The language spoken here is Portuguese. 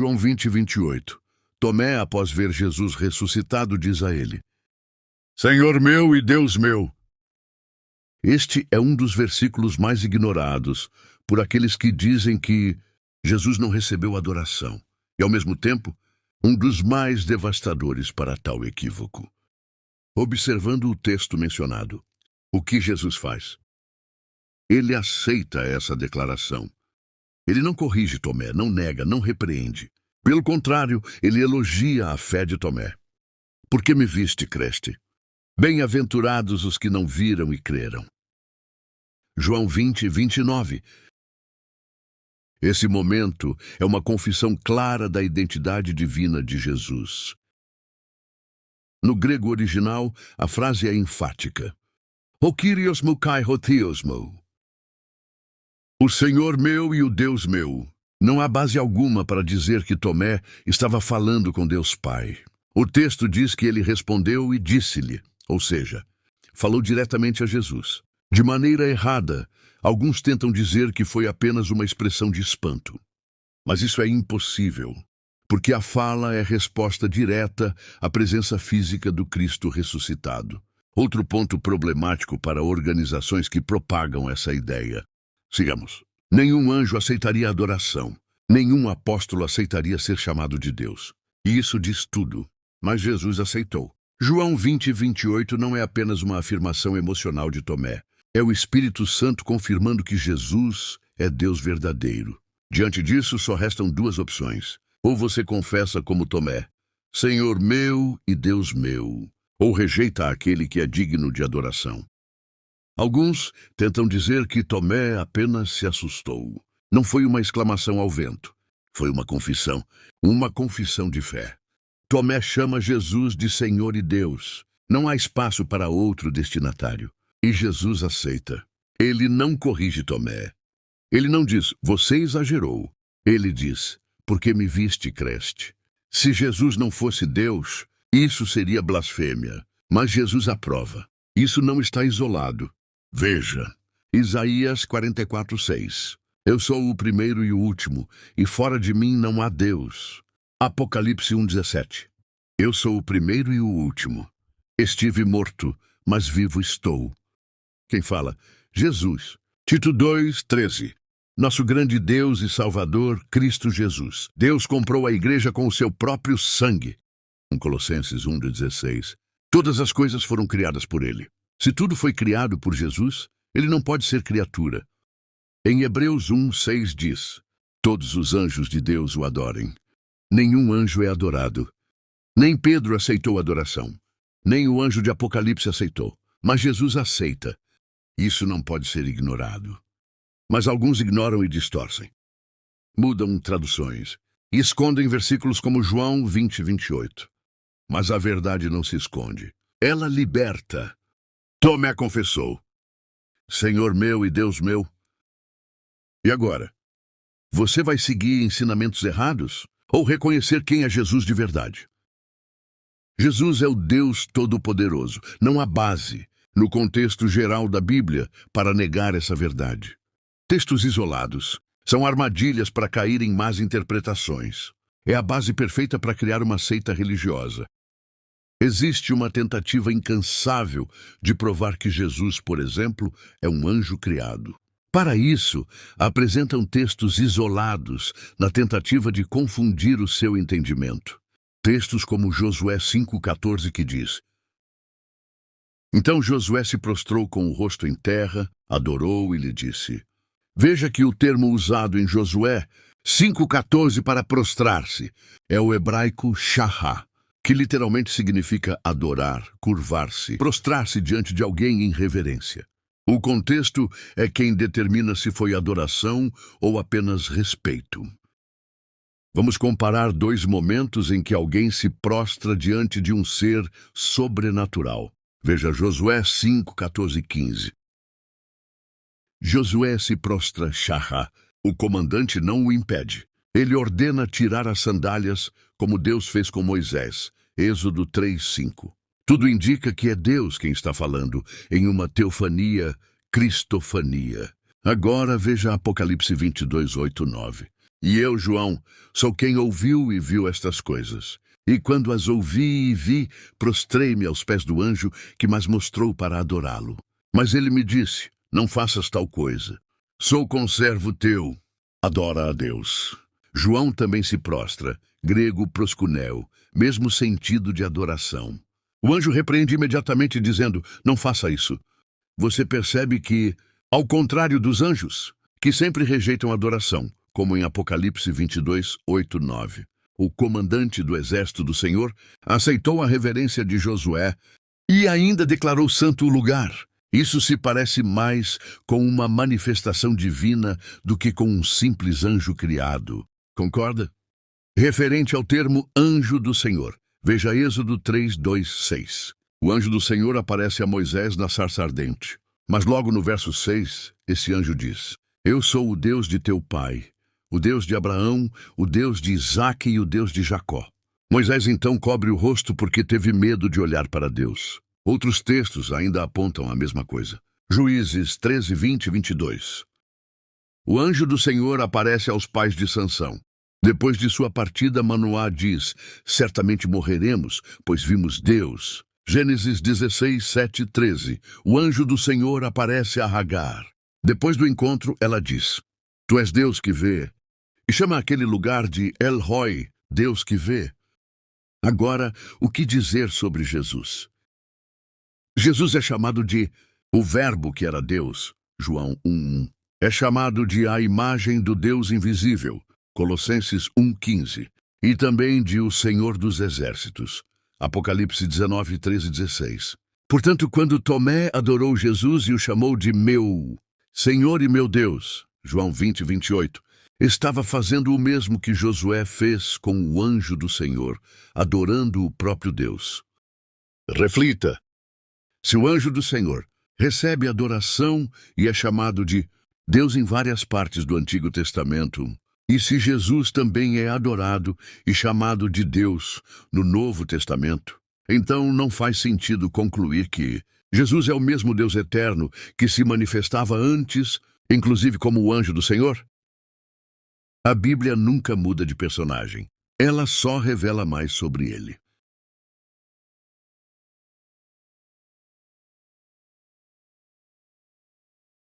João 20:28. Tomé, após ver Jesus ressuscitado, diz a ele: Senhor meu e Deus meu. Este é um dos versículos mais ignorados por aqueles que dizem que Jesus não recebeu adoração, e ao mesmo tempo, um dos mais devastadores para tal equívoco. Observando o texto mencionado, o que Jesus faz? Ele aceita essa declaração. Ele não corrige Tomé, não nega, não repreende. Pelo contrário, ele elogia a fé de Tomé. Porque me viste, creste? Bem-aventurados os que não viram e creram. João 20:29. Esse momento é uma confissão clara da identidade divina de Jesus. No grego original, a frase é enfática. O Kyrios mou kai ho theos mou. O Senhor meu e o Deus meu. Não há base alguma para dizer que Tomé estava falando com Deus Pai. O texto diz que ele respondeu e disse-lhe, ou seja, falou diretamente a Jesus. De maneira errada, alguns tentam dizer que foi apenas uma expressão de espanto. Mas isso é impossível, porque a fala é resposta direta à presença física do Cristo ressuscitado. Outro ponto problemático para organizações que propagam essa ideia. Sigamos. Nenhum anjo aceitaria adoração. Nenhum apóstolo aceitaria ser chamado de Deus. E isso diz tudo. Mas Jesus aceitou. João 20:28 não é apenas uma afirmação emocional de Tomé. É o Espírito Santo confirmando que Jesus é Deus verdadeiro. Diante disso, só restam duas opções. Ou você confessa como Tomé, Senhor meu e Deus meu, ou rejeita aquele que é digno de adoração. Alguns tentam dizer que Tomé apenas se assustou. Não foi uma exclamação ao vento. Foi uma confissão de fé. Tomé chama Jesus de Senhor e Deus. Não há espaço para outro destinatário. E Jesus aceita. Ele não corrige Tomé. Ele não diz, você exagerou. Ele diz, porque me viste, creste. Se Jesus não fosse Deus, isso seria blasfêmia. Mas Jesus aprova. Isso não está isolado. Veja, Isaías 44:6. Eu sou o primeiro e o último, e fora de mim não há Deus. Apocalipse 1:17. Eu sou o primeiro e o último. Estive morto, mas vivo estou. Quem fala? Jesus. Tito 2:13. Nosso grande Deus e Salvador, Cristo Jesus. Deus comprou a igreja com o seu próprio sangue. Colossenses 1:16. Todas as coisas foram criadas por ele. Se tudo foi criado por Jesus, ele não pode ser criatura. Em Hebreus 1:6 diz, todos os anjos de Deus o adorem. Nenhum anjo é adorado. Nem Pedro aceitou adoração. Nem o anjo de Apocalipse aceitou. Mas Jesus aceita. Isso não pode ser ignorado. Mas alguns ignoram e distorcem. Mudam traduções e escondem versículos como João 20:28. Mas a verdade não se esconde. Ela liberta. Tomé confessou. Senhor meu e Deus meu. E agora? Você vai seguir ensinamentos errados ou reconhecer quem é Jesus de verdade? Jesus é o Deus Todo-Poderoso. Não há base, no contexto geral da Bíblia, para negar essa verdade. Textos isolados são armadilhas para cair em más interpretações. É a base perfeita para criar uma seita religiosa. Existe uma tentativa incansável de provar que Jesus, por exemplo, é um anjo criado. Para isso, apresentam textos isolados na tentativa de confundir o seu entendimento. Textos como Josué 5:14 que diz: Então Josué se prostrou com o rosto em terra, adorou e lhe disse. Veja que o termo usado em Josué 5:14 para prostrar-se é o hebraico shahá, que literalmente significa adorar, curvar-se, prostrar-se diante de alguém em reverência. O contexto é quem determina se foi adoração ou apenas respeito. Vamos comparar dois momentos em que alguém se prostra diante de um ser sobrenatural. Veja Josué 5:14 e 15. Josué se prostra shahá. O comandante não o impede. Ele ordena tirar as sandálias, como Deus fez com Moisés. Êxodo 3:5. Tudo indica que é Deus quem está falando, em uma teofania, cristofania. Agora veja Apocalipse 22:8-9. E eu, João, sou quem ouviu e viu estas coisas. E quando as ouvi e vi, prostrei-me aos pés do anjo que mas mostrou para adorá-lo. Mas ele me disse, não faças tal coisa. Sou conservo teu. Adora a Deus. João também se prostra, grego proskuneo, mesmo sentido de adoração. O anjo repreende imediatamente dizendo, não faça isso. Você percebe que, ao contrário dos anjos, que sempre rejeitam adoração, como em Apocalipse 22, 8, 9. O comandante do exército do Senhor aceitou a reverência de Josué e ainda declarou santo o lugar. Isso se parece mais com uma manifestação divina do que com um simples anjo criado. Concorda? Referente ao termo anjo do Senhor, veja Êxodo 3, 2, 6. O anjo do Senhor aparece a Moisés na sarça ardente. Mas logo no verso 6, esse anjo diz, eu sou o Deus de teu pai, o Deus de Abraão, o Deus de Isaque e o Deus de Jacó. Moisés então cobre o rosto porque teve medo de olhar para Deus. Outros textos ainda apontam a mesma coisa. Juízes 13, 20 e 22. O anjo do Senhor aparece aos pais de Sansão. Depois de sua partida, Manoá diz, certamente morreremos, pois vimos Deus. Gênesis 16, 7 e 13. O anjo do Senhor aparece a Agar. Depois do encontro, ela diz, tu és Deus que vê. E chama aquele lugar de El Roi, Deus que vê. Agora, o que dizer sobre Jesus? Jesus é chamado de o Verbo que era Deus, João 1:1. É chamado de a imagem do Deus invisível, Colossenses 1:15. E também de o Senhor dos Exércitos, Apocalipse 19, 13 e 16. Portanto, quando Tomé adorou Jesus e o chamou de meu Senhor e meu Deus, João 20, 28, estava fazendo o mesmo que Josué fez com o anjo do Senhor, adorando o próprio Deus. Reflita. Se o anjo do Senhor recebe adoração e é chamado de Deus em várias partes do Antigo Testamento, e se Jesus também é adorado e chamado de Deus no Novo Testamento, então não faz sentido concluir que Jesus é o mesmo Deus eterno que se manifestava antes, inclusive como o anjo do Senhor? A Bíblia nunca muda de personagem. Ela só revela mais sobre ele.